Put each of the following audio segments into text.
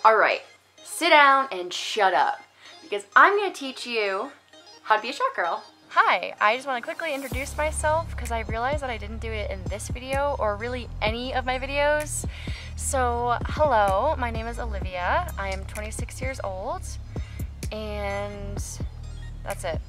Alright, sit down and shut up, because I'm going to teach you how to be a shot girl. Hi, I just want to quickly introduce myself because I realized that I didn't do it in this video or really any of my videos. So, hello, my name is Olivia. I am 26 years old and that's it.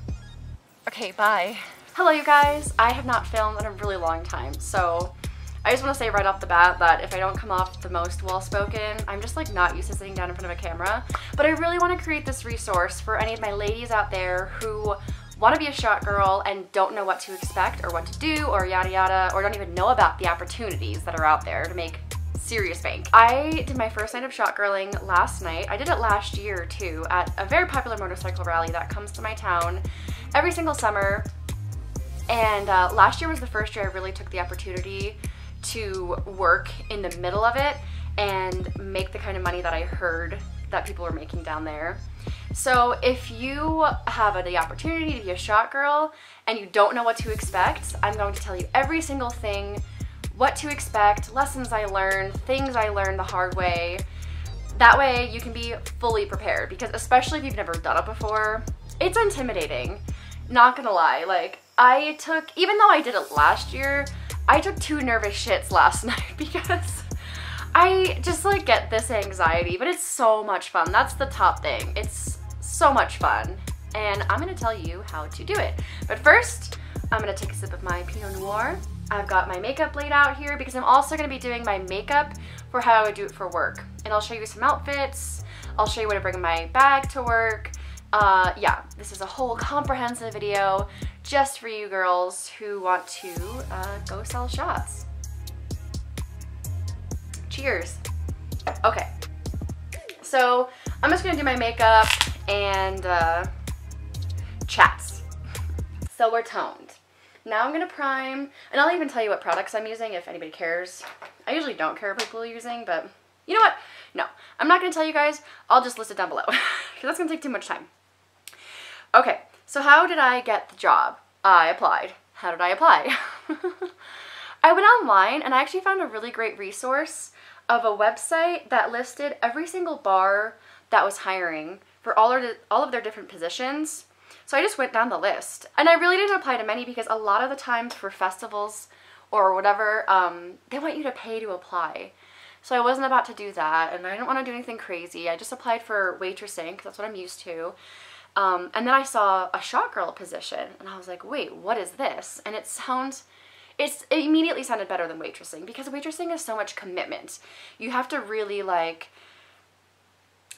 Okay, bye. Hello you guys, I have not filmed in a really long time, so I just want to say right off the bat that if I don't come off the most well-spoken, I'm just like not used to sitting down in front of a camera. But I really want to create this resource for any of my ladies out there who want to be a shot girl and don't know what to expect or what to do or yada yada, or don't even know about the opportunities that are out there to make serious bank. I did my first night of shot girling last night. I did it last year too at a very popular motorcycle rally that comes to my town every single summer. And last year was the first year I really took the opportunity to work in the middle of it and make the kind of money that I heard that people were making down there. So if you have the opportunity to be a shot girl and you don't know what to expect, I'm going to tell you every single thing, what to expect, lessons I learned, things I learned the hard way. That way you can be fully prepared, because especially if you've never done it before, it's intimidating. Not gonna lie, like even though I did it last year, I took 2 nervous shits last night because I just like get this anxiety, but it's so much fun. That's the top thing. It's so much fun, and I'm gonna tell you how to do it. But first, I'm gonna take a sip of my Pinot Noir. I've got my makeup laid out here because I'm also gonna be doing my makeup for how I would do it for work. And I'll show you some outfits. I'll show you what I bring in my bag to work. Yeah, this is a whole comprehensive video just for you girls who want to go sell shots. Cheers. Okay, so I'm just gonna do my makeup and chats. So we're toned. Now I'm gonna prime, and I'll even tell you what products I'm using if anybody cares. I usually don't care what people are using, but you know what? No, I'm not gonna tell you guys. I'll just list it down below because that's gonna take too much time. Okay, so how did I get the job? I applied. How did I apply? I went online and I actually found a really great resource of a website that listed every single bar that was hiring for all of their different positions. So I just went down the list, and I really didn't apply to many because a lot of the times for festivals or whatever, they want you to pay to apply. So I wasn't about to do that, and I didn't want to do anything crazy. I just applied for waitressing because that's what I'm used to. And then I saw a shot girl position, and I was like, wait, what is this? And it immediately sounded better than waitressing, because waitressing is so much commitment. You have to really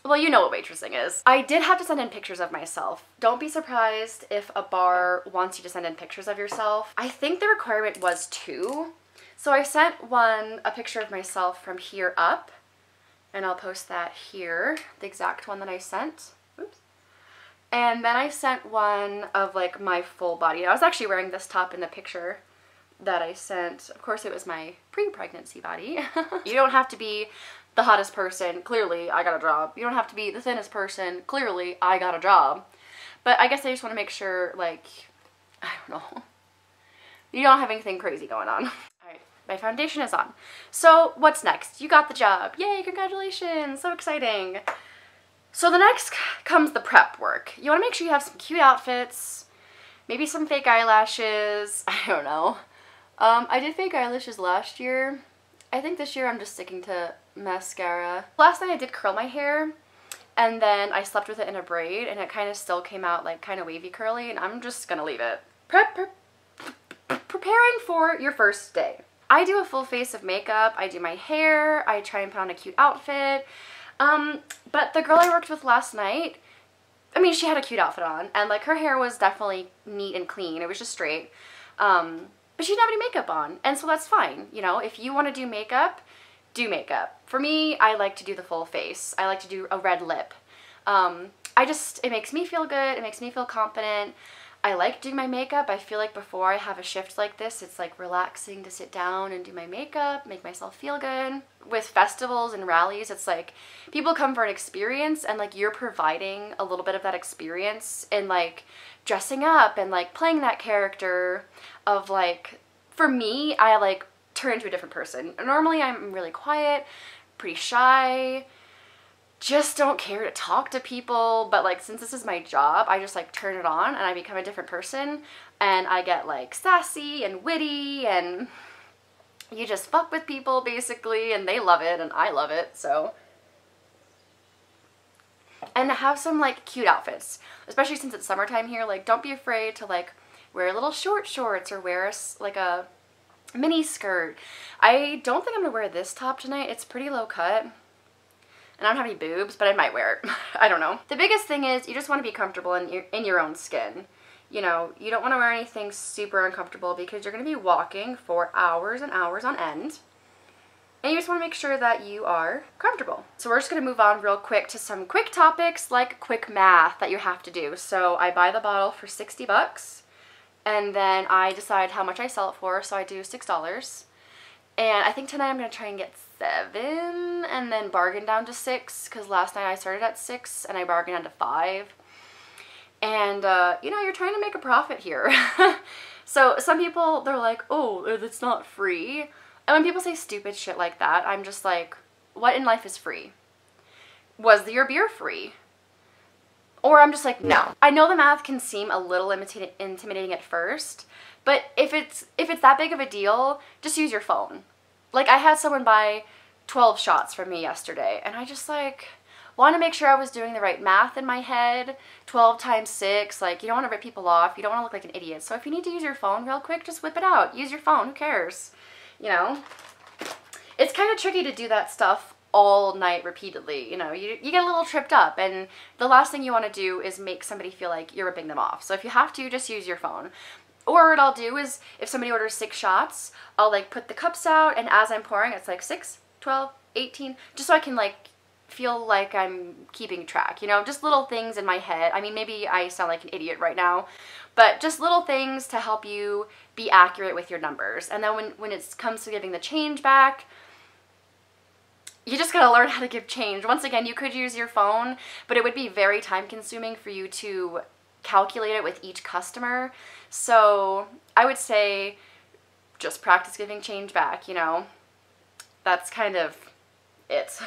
well, you know what waitressing is. I did have to send in pictures of myself. Don't be surprised if a bar wants you to send in pictures of yourself. I think the requirement was 2. So I sent a picture of myself from here up, and I'll post that here, the exact one that I sent. Oops. And then I sent one of like my full body. I was actually wearing this top in the picture that I sent. Of course, it was my pre-pregnancy body. You don't have to be the hottest person. Clearly, I got a job. You don't have to be the thinnest person. Clearly, I got a job. But I guess I just want to make sure, like, I don't know, you don't have anything crazy going on. Alright, my foundation is on. So, what's next? You got the job. Yay, congratulations. So exciting. So the next comes the prep work. You want to make sure you have some cute outfits, maybe some fake eyelashes. I don't know. I did fake eyelashes last year. I think this year I'm just sticking to mascara. Last night I did curl my hair, and then I slept with it in a braid, and it kind of still came out like kind of wavy curly, and I'm just gonna leave it. Preparing for your first day. I do a full face of makeup. I do my hair. I try and put on a cute outfit. But the girl I worked with last night, I mean, she had a cute outfit on, and like her hair was definitely neat and clean. It was just straight. But she didn't have any makeup on, and so that's fine. You know, if you want to do makeup, do makeup. For me, I like to do the full face. I like to do a red lip. It makes me feel good. It makes me feel confident. I like doing my makeup. I feel like before I have a shift like this, it's like relaxing to sit down and do my makeup, make myself feel good. With festivals and rallies, it's like people come for an experience, and like you're providing a little bit of that experience in like dressing up and like playing that character of like, for me, I like turn into a different person. Normally I'm really quiet, pretty shy, just don't care to talk to people, but like since this is my job, I just like turn it on and I become a different person, and I get like sassy and witty, and you just fuck with people basically, and they love it and I love it. So, and have some like cute outfits, especially since it's summertime here. Like don't be afraid to like wear little short shorts or wear like a mini skirt. I don't think I'm gonna wear this top tonight. It's pretty low cut. And I don't have any boobs, but I might wear it. I don't know. The biggest thing is you just want to be comfortable in your own skin. You know, you don't want to wear anything super uncomfortable because you're going to be walking for hours and hours on end. And you just want to make sure that you are comfortable. So we're just going to move on real quick to some quick topics like quick math that you have to do. So I buy the bottle for 60 bucks and then I decide how much I sell it for. So I do $6. And I think tonight I'm going to try and get 7 and then bargain down to 6 because last night I started at 6 and I bargained down to 5. And, you know, you're trying to make a profit here. So some people, they're like, oh, that's not free. And when people say stupid shit like that, I'm just like, what in life is free? Was your beer free? Or I'm just like, no. I know the math can seem a little intimidating at first, but if it's that big of a deal, just use your phone. Like I had someone buy 12 shots from me yesterday, and I just like want to make sure I was doing the right math in my head. 12 times 6, like you don't want to rip people off. You don't want to look like an idiot. So if you need to use your phone real quick, just whip it out. Use your phone. Who cares? You know? It's kind of tricky to do that stuff all night repeatedly. You know, you get a little tripped up, and the last thing you want to do is make somebody feel like you're ripping them off. So if you have to, just use your phone. Or what I'll do is if somebody orders 6 shots, I'll like put the cups out, and as I'm pouring, it's like 6, 12, 18, just so I can like feel like I'm keeping track, you know, just little things in my head. I mean, maybe I sound like an idiot right now, but just little things to help you be accurate with your numbers. And then when it comes to giving the change back, you just gotta learn how to give change. Once again, you could use your phone, but it would be very time consuming for you to calculate it with each customer. So I would say just practice giving change back, you know. That's kind of it.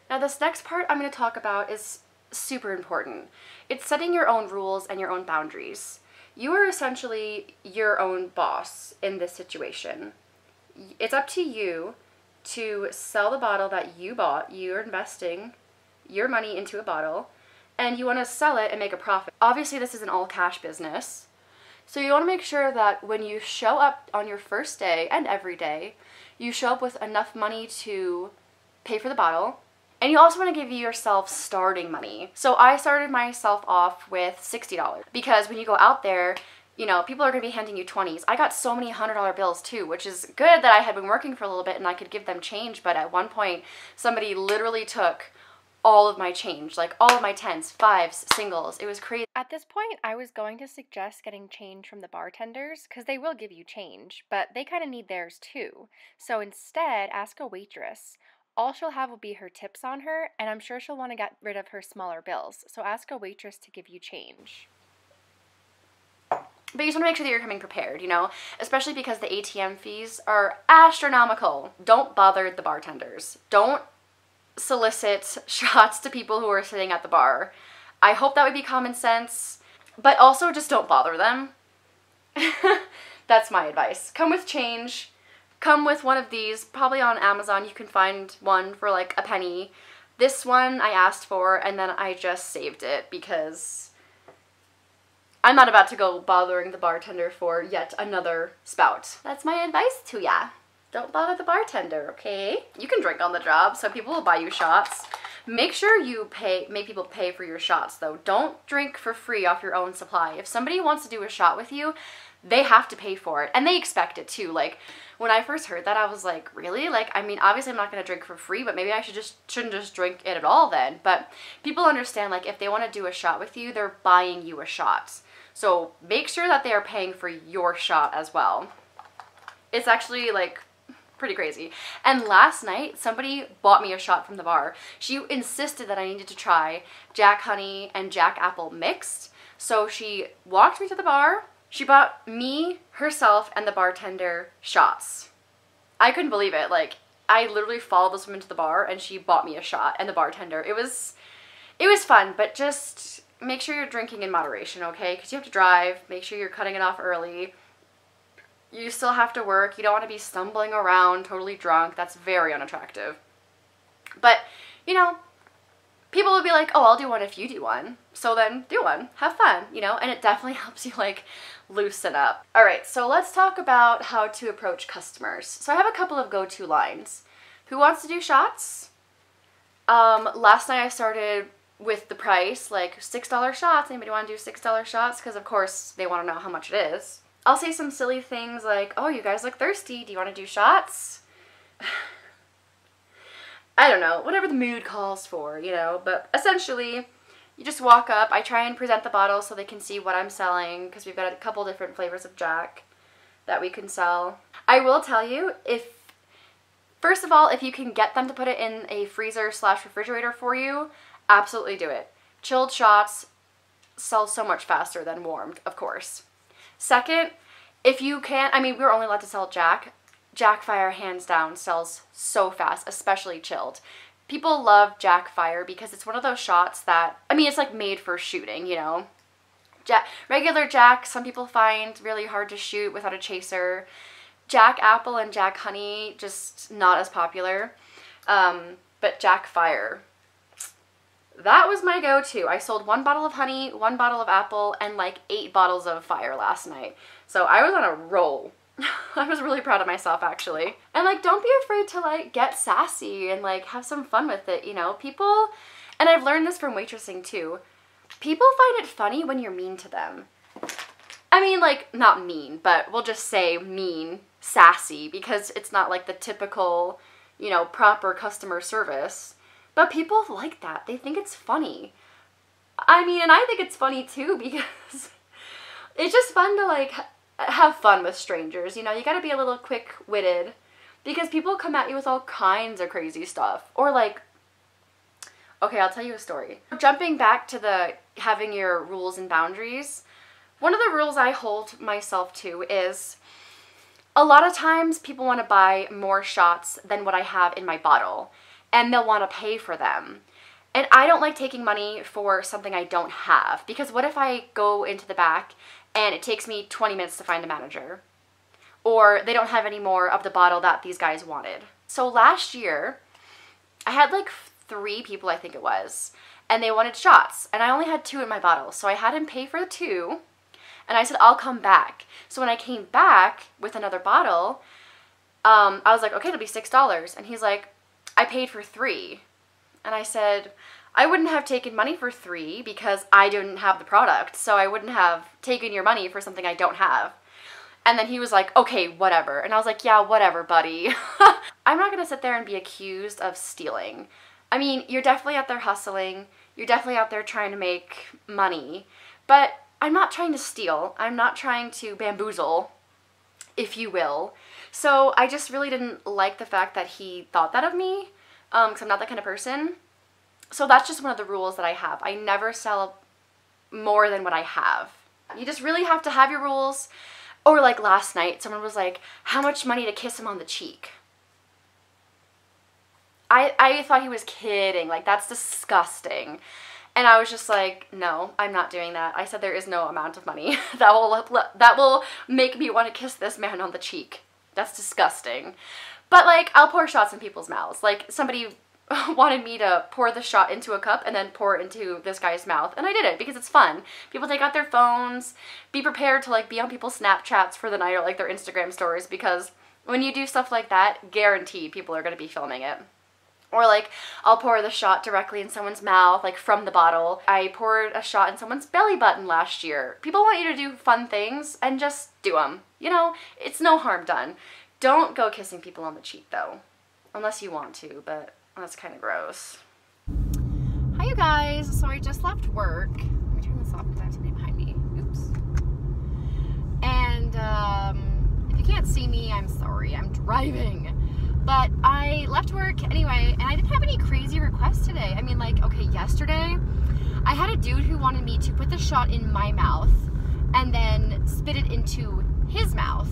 Now this next part I'm going to talk about is super important. It's setting your own rules and your own boundaries. You are essentially your own boss in this situation. It's up to you to sell the bottle that you bought. You're investing your money into a bottle and you want to sell it and make a profit. Obviously this is an all cash business. So you want to make sure that when you show up on your first day and every day, you show up with enough money to pay for the bottle. And you also want to give yourself starting money. So I started myself off with $60 because when you go out there, you know, people are going to be handing you 20s. I got so many $100 bills too, which is good that I had been working for a little bit and I could give them change. But at one point, somebody literally took all of my change, like all of my 10s, 5s, singles. It was crazy. At this point, I was going to suggest getting change from the bartenders because they will give you change, but they kind of need theirs too. So instead, ask a waitress. All she'll have will be her tips on her, and I'm sure she'll want to get rid of her smaller bills. So ask a waitress to give you change. But you just want to make sure that you're coming prepared, you know, especially because the ATM fees are astronomical. Don't bother the bartenders. Don't solicit shots to people who are sitting at the bar. I hope that would be common sense, but also just don't bother them. That's my advice. Come with change. Come with one of these. Probably on Amazon you can find one for like a penny. This one I asked for and then I just saved it because I'm not about to go bothering the bartender for yet another spout. That's my advice to ya. Don't bother the bartender, okay? You can drink on the job, so people will buy you shots. Make sure you make people pay for your shots though. Don't drink for free off your own supply. If somebody wants to do a shot with you, they have to pay for it, and they expect it too. Like, when I first heard that, I was like, really? Like, I mean, obviously I'm not going to drink for free, but maybe I shouldn't just drink it at all then. But people understand, like, if they want to do a shot with you, they're buying you a shot. So make sure that they are paying for your shot as well. It's actually, like, pretty crazy. And last night, somebody bought me a shot from the bar. She insisted that I needed to try Jack Honey and Jack Apple mixed. So she walked me to the bar. She bought me, herself, and the bartender shots. I couldn't believe it. Like, I literally followed this woman to the bar and she bought me a shot, and the bartender. It was fun, but just make sure you're drinking in moderation, okay? Because you have to drive. Make sure you're cutting it off early. You still have to work. You don't want to be stumbling around totally drunk. That's very unattractive. But, you know, people will be like, oh, I'll do one if you do one. So then do one. Have fun, you know? And it definitely helps you, like, loosen up. All right, so let's talk about how to approach customers. So I have a couple of go-to lines. Who wants to do shots? Last night I started with the price, like $6 shots. Anybody want to do $6 shots? Because, of course, they want to know how much it is. I'll say some silly things like, oh, you guys look thirsty. Do you want to do shots? I don't know, whatever the mood calls for, you know, but essentially you just walk up. I try and present the bottle so they can see what I'm selling, because we've got a couple different flavors of Jack that we can sell. I will tell you, first of all, if you can get them to put it in a freezer/refrigerator for you, absolutely do it. Chilled shots sell so much faster than warmed, of course. Second, if you can't, I mean, we're only allowed to sell Jack. Jack Fire, hands down, sells so fast, especially chilled. People love Jack Fire because it's one of those shots that, I mean, it's like made for shooting, you know. Regular Jack, some people find really hard to shoot without a chaser. Jack Apple and Jack Honey, just not as popular. But Jack Fire, that was my go-to. I sold 1 bottle of honey, 1 bottle of apple, and like 8 bottles of fire last night. So I was on a roll. I was really proud of myself, actually. And like, don't be afraid to like get sassy and like have some fun with it, you know? People, and I've learned this from waitressing too, people find it funny when you're mean to them. I mean, like, not mean, but we'll just say mean, sassy, because it's not like the typical, you know, proper customer service. But people like that. They think it's funny. I mean, and I think it's funny too, because it's just fun to like have fun with strangers, you know. You gotta be a little quick-witted, because people come at you with all kinds of crazy stuff. Or like, okay, I'll tell you a story. Jumping back to the having your rules and boundaries, one of the rules I hold myself to is, a lot of times people want to buy more shots than what I have in my bottle, and they'll want to pay for them. And I don't like taking money for something I don't have, because what if I go into the back and it takes me 20 minutes to find a manager, or they don't have any more of the bottle that these guys wanted. So last year, I had like 3 people, I think it was, and they wanted shots, and I only had 2 in my bottle, so I had him pay for the 2, and I said, I'll come back. So when I came back with another bottle, I was like, okay, it'll be $6, and he's like, I paid for 3, and I said, I wouldn't have taken money for 3 because I didn't have the product, so I wouldn't have taken your money for something I don't have. And then he was like, okay, whatever. And I was like, yeah, whatever, buddy. I'm not going to sit there and be accused of stealing. I mean, you're definitely out there hustling. You're definitely out there trying to make money. But I'm not trying to steal. I'm not trying to bamboozle, if you will. So I just really didn't like the fact that he thought that of me, because I'm not that kind of person. So that's just one of the rules that I have. I never sell more than what I have. You just really have to have your rules. Or like last night, someone was like, how much money to kiss him on the cheek? I thought he was kidding. Like, that's disgusting. And I was just like, no, I'm not doing that. I said there is no amount of money that will make me want to kiss this man on the cheek. That's disgusting. But like, I'll pour shots in people's mouths. Like, somebody wanted me to pour the shot into a cup and then pour it into this guy's mouth, and I did it because it's fun. People take out their phones. Be prepared to like be on people's Snapchats for the night, or like their Instagram stories, because when you do stuff like that, guaranteed people are going to be filming it. Or like, I'll pour the shot directly in someone's mouth, like from the bottle. I poured a shot in someone's belly button last year. People want you to do fun things, and just do them. You know, it's no harm done. Don't go kissing people on the cheek though, unless you want to, but that's kind of gross. Hi you guys, so I just left work. Let me turn this off because I have somebody behind me. Oops. And if you can't see me, I'm sorry, I'm driving. But I left work anyway, and I didn't have any crazy requests today. I mean, like, okay, yesterday, I had a dude who wanted me to put the shot in my mouth and then spit it into his mouth.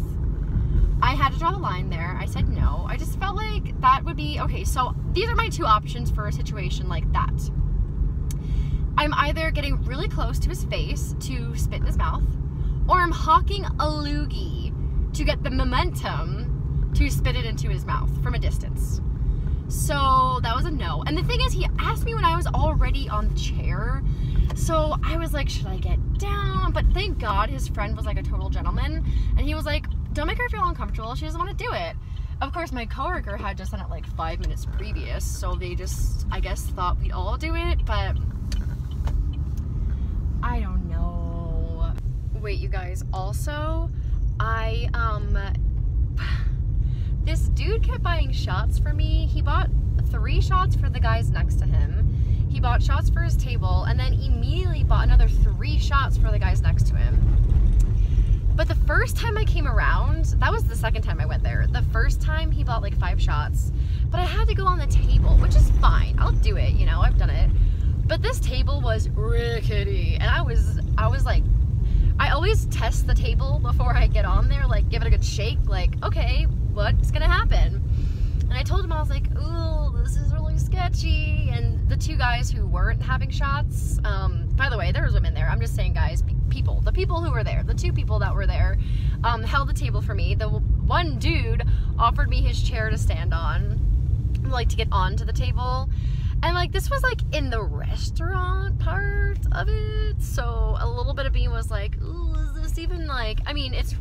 I had to draw the line there. I said no. I just felt like that would be, okay, so these are my two options for a situation like that. I'm either getting really close to his face to spit in his mouth, or I'm hawking a loogie to get the momentum to spit it into his mouth from a distance. So that was a no. And the thing is, he asked me when I was already on the chair. So I was like, should I get down? But thank God his friend was like a total gentleman. And he was like, don't make her feel uncomfortable. She doesn't want to do it. Of course, my coworker had just done it like 5 minutes previous. So they just, I guess, thought we'd all do it. But I don't know. Wait, you guys, also, this dude kept buying shots for me. He bought 3 shots for the guys next to him. He bought shots for his table, and then immediately bought another 3 shots for the guys next to him. But the first time I came around, that was the second time I went there. The first time he bought like 5 shots, but I had to go on the table, which is fine. I'll do it, you know, I've done it. But this table was rickety, and I was like, I always test the table before I get on there, like give it a good shake, like, okay, what's gonna happen? And I told him, I was like, ooh, this is really sketchy. And the 2 guys who weren't having shots, by the way, there was women there. I'm just saying, guys, the people who were there, the 2 people that were there, held the table for me. The one dude offered me his chair to stand on, like to get onto the table. And like, this was like in the restaurant part of it. So a little bit of me was like, ooh, is this even like, I mean, it's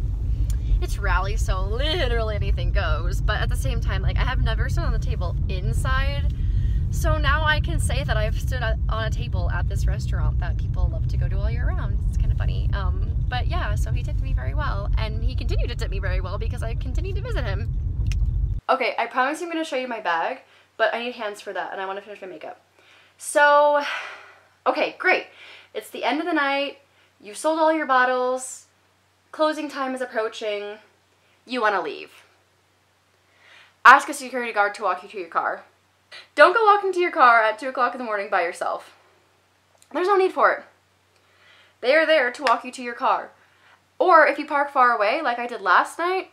rally, so literally anything goes, but at the same time, like, I have never stood on the table inside, so now I can say that I've stood on a table at this restaurant that people love to go to all year round. It's kind of funny. But yeah, so he tipped me very well, and he continued to tip me very well because I continued to visit him. Okay, I promise I'm going to show you my bag, but I need hands for that, and I want to finish my makeup. So, okay, great. It's the end of the night, you sold all your bottles, closing time is approaching, you want to leave. Ask a security guard to walk you to your car. Don't go walking to your car at 2 o'clock in the morning by yourself. There's no need for it. They are there to walk you to your car. Or if you park far away, like I did last night,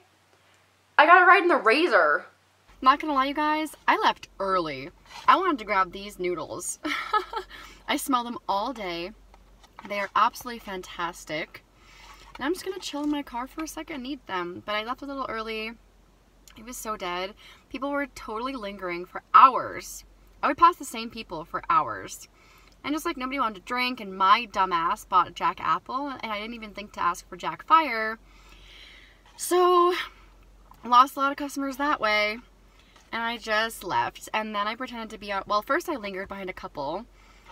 I got a ride in the Razor. Not gonna lie, you guys, I left early. I wanted to grab these noodles. I smell them all day. They are absolutely fantastic. And I'm just gonna chill in my car for a second and eat them. But I left a little early. It was so dead. People were totally lingering for hours. I would pass the same people for hours. And just like nobody wanted to drink, and my dumbass bought Jack Apple, and I didn't even think to ask for Jack Fire. So, lost a lot of customers that way. And I just left. And then I pretended to be out. Well, first I lingered behind a couple,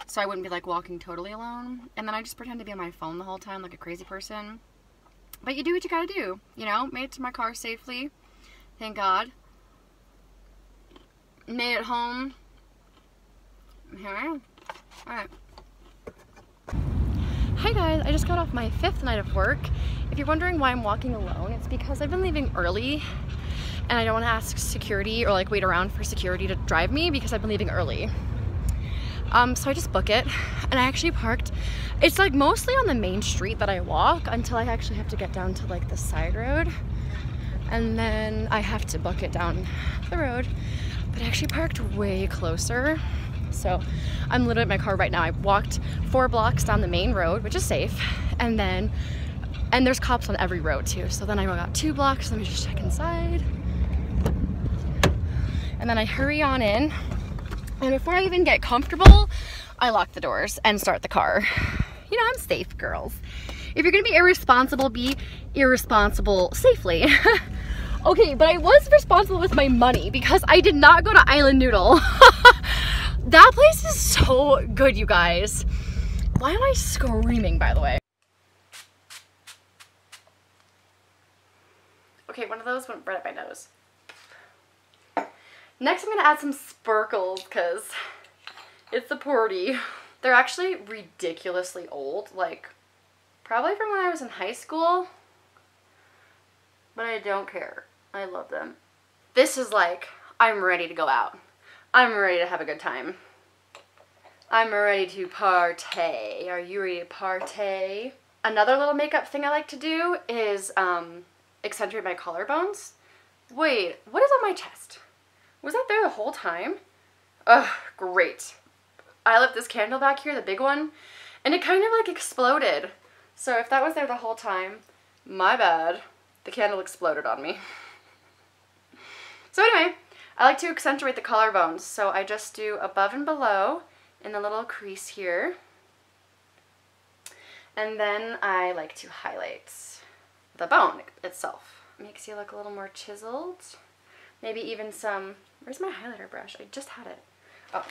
so I wouldn't be like walking totally alone. And then I just pretended to be on my phone the whole time like a crazy person. But you do what you gotta do, you know? Made it to my car safely. Thank God. Made it home. Here I am. Alright. Hi guys, I just got off my 5th night of work. If you're wondering why I'm walking alone, it's because I've been leaving early and I don't want to ask security or like wait around for security to drive me because I've been leaving early. So I just book it, and I actually parked, it's like mostly on the main street that I walk until I actually have to get down to like the side road, and then I have to book it down the road. But I actually parked way closer, so I'm literally in my car right now. I walked 4 blocks down the main road, which is safe, and there's cops on every road too, so then I got 2 blocks. Let me just check inside, and then I hurry on in. And before I even get comfortable, I lock the doors and start the car. You know, I'm safe, girls. If you're gonna be irresponsible, be irresponsible safely. Okay, but I was responsible with my money because I did not go to Island Noodle. That place is so good, you guys. Why am I screaming, by the way? Okay, one of those went right up my nose. Next, I'm gonna add some sparkles because it's a party. They're actually ridiculously old, like probably from when I was in high school, but I don't care. I love them. This is like, I'm ready to go out. I'm ready to have a good time. I'm ready to partay. Are you ready to partay? Another little makeup thing I like to do is accentuate my collarbones. Wait, what is on my chest? Was that there the whole time? Ugh, great. I left this candle back here, the big one, and it kind of like exploded. So if that was there the whole time, my bad. The candle exploded on me. So anyway, I like to accentuate the collarbones, so I just do above and below in the little crease here. And then I like to highlight the bone itself. Makes you look a little more chiseled. Maybe even some, where's my highlighter brush? I just had it. Oh.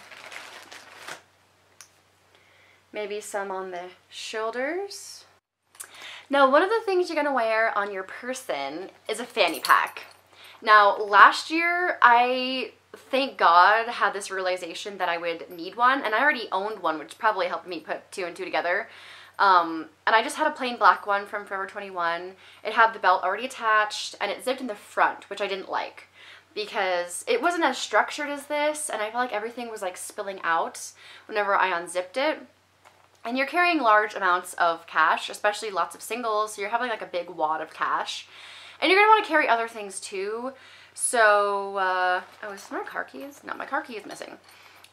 Maybe some on the shoulders. Now, one of the things you're gonna wear on your person is a fanny pack. Now, last year, I, thank God, had this realization that I would need one, and I already owned one, which probably helped me put 2 and 2 together. And I just had a plain black one from Forever 21. It had the belt already attached, and it zipped in the front, which I didn't like, because it wasn't as structured as this, and I felt like everything was like spilling out whenever I unzipped it. And you're carrying large amounts of cash, especially lots of singles, so you're having like a big wad of cash. And you're gonna wanna carry other things too. So, oh, is my car keys? No, my car key is missing.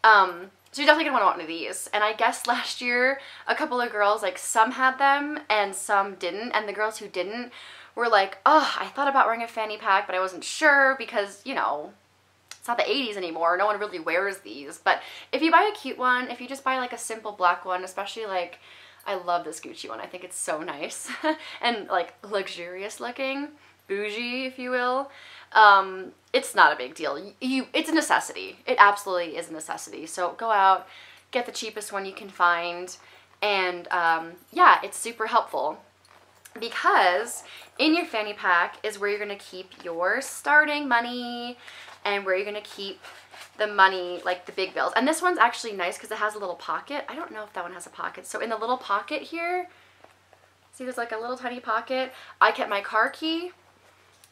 So you're definitely gonna want one of these. And I guess last year, a couple of girls, like some had them and some didn't. And the girls who didn't were like, oh, I thought about wearing a fanny pack, but I wasn't sure because, you know, it's not the 80s anymore. No one really wears these. But if you buy a cute one, if you just buy like a simple black one, especially like, I love this Gucci one. I think it's so nice and like luxurious looking, bougie, if you will. It's not a big deal. It's a necessity. It absolutely is a necessity. So go out, get the cheapest one you can find, and yeah, it's super helpful because in your fanny pack is where you're gonna keep your starting money and where you're gonna keep the money, like the big bills. And this one's actually nice because it has a little pocket. I don't know if that one has a pocket. So in the little pocket here, see there's like a little tiny pocket. I kept my car key,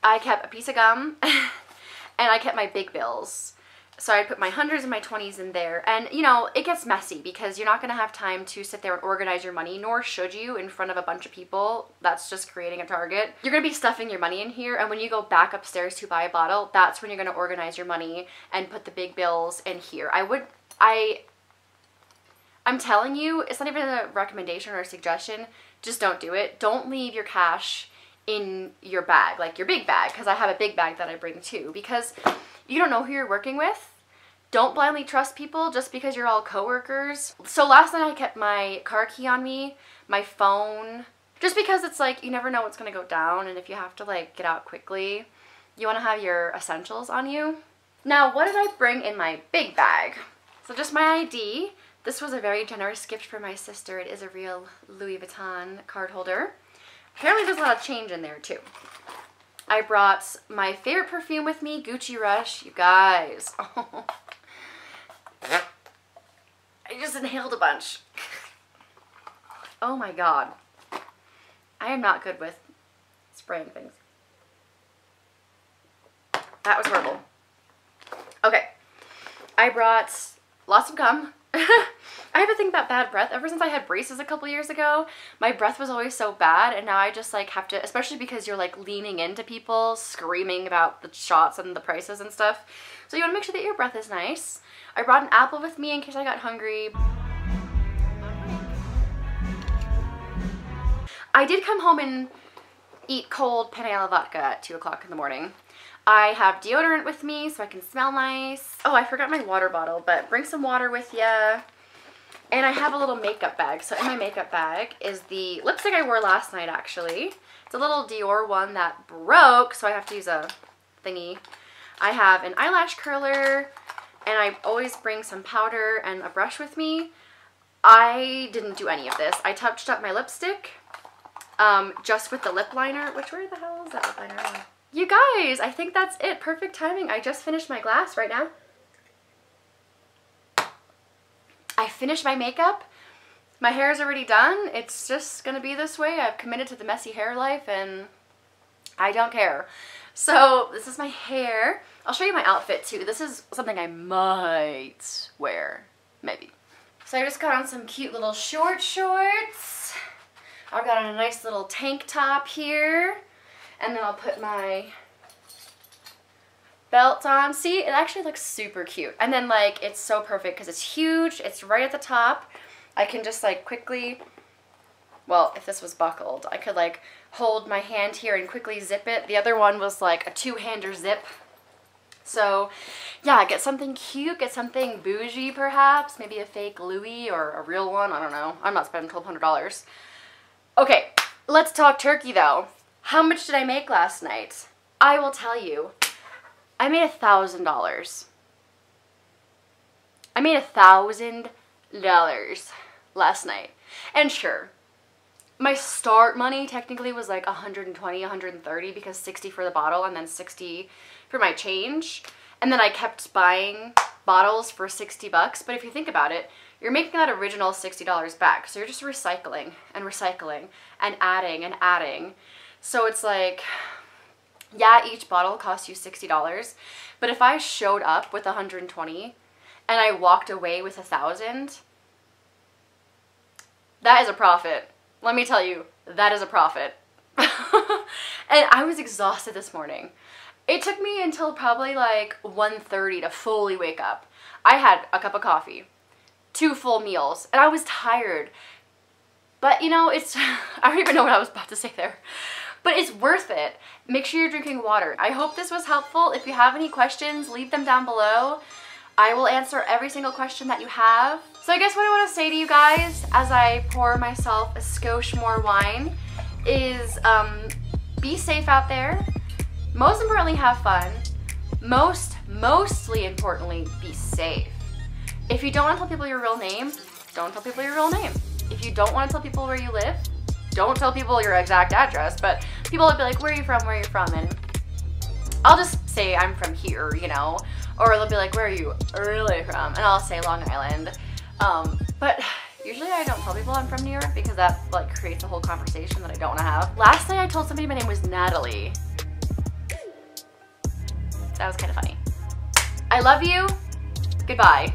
I kept a piece of gum, and I kept my big bills. So I put my 100s and my 20s in there. And, you know, it gets messy because you're not going to have time to sit there and organize your money, nor should you in front of a bunch of people. That's just creating a target. You're going to be stuffing your money in here, and when you go back upstairs to buy a bottle, that's when you're going to organize your money and put the big bills in here. I'm telling you, it's not even a recommendation or a suggestion. Just don't do it. Don't leave your cash in your bag, like your big bag, because I have a big bag that I bring too, because you don't know who you're working with. Don't blindly trust people just because you're all coworkers. So last night I kept my car key on me, my phone, just because it's like you never know what's gonna go down, and if you have to like get out quickly, you wanna have your essentials on you. Now, what did I bring in my big bag? So just my ID. This was a very generous gift for my sister. It is a real Louis Vuitton card holder. Apparently there's a lot of change in there too. I brought my favorite perfume with me, Gucci Rush. You guys. Oh. I just inhaled a bunch. Oh my god. I am not good with spraying things. That was horrible. Okay. I brought lots of gum. I have a thing about bad breath. Ever since I had braces a couple years ago, my breath was always so bad, and now I just like have to, especially because you're like leaning into people, screaming about the shots and the prices and stuff. So you want to make sure that your breath is nice. I brought an apple with me in case I got hungry. I did come home and eat cold penne alla vodka at 2 o'clock in the morning. I have deodorant with me so I can smell nice. Oh, I forgot my water bottle, but bring some water with ya. And I have a little makeup bag. So in my makeup bag is the lipstick I wore last night, actually. It's a little Dior one that broke, so I have to use a thingy. I have an eyelash curler, and I always bring some powder and a brush with me. I didn't do any of this. I touched up my lipstick just with the lip liner. Where the hell is that lip liner? You guys, I think that's it. Perfect timing. I just finished my glass right now. I finished my makeup. My hair is already done. It's just gonna be this way. I've committed to the messy hair life and I don't care. So this is my hair. I'll show you my outfit too. This is something I might wear, maybe. So I just got on some cute little short shorts. I've got on a nice little tank top here. And then I'll put my belt on. See, it actually looks super cute. And then like, it's so perfect because it's huge. It's right at the top. I can just like quickly, well, if this was buckled, I could like hold my hand here and quickly zip it. The other one was like a two-hander zip. So yeah, get something cute, get something bougie perhaps, maybe a fake Louis or a real one, I don't know. I'm not spending $1,200. Okay, let's talk turkey though. How much did I make last night? I will tell you, I made $1,000. I made $1,000 last night. And sure, my start money technically was like 120, 130 because 60 for the bottle and then 60 for my change. And then I kept buying bottles for 60 bucks. But if you think about it, you're making that original $60 back. So you're just recycling and recycling and adding and adding. So it's like, yeah, each bottle costs you $60. But if I showed up with 120 and I walked away with 1,000, that is a profit. Let me tell you, that is a profit. And I was exhausted this morning. It took me until probably like 1:30 to fully wake up. I had a cup of coffee, 2 full meals, and I was tired. But you know, it's, I don't even know what I was about to say there. But it's worth it. Make sure you're drinking water. I hope this was helpful. If you have any questions, leave them down below. I will answer every single question that you have. So I guess what I want to say to you guys as I pour myself a skosh more wine is be safe out there. Most importantly, have fun. Mostly importantly, be safe. If you don't want to tell people your real name, don't tell people your real name. If you don't want to tell people where you live, don't tell people your exact address, but people will be like, where are you from, where are you from? And I'll just say I'm from here, you know, or they'll be like, where are you really from? And I'll say Long Island. But usually I don't tell people I'm from New York because that like creates a whole conversation that I don't want to have. Last night I told somebody my name was Natalie. That was kind of funny. I love you. Goodbye.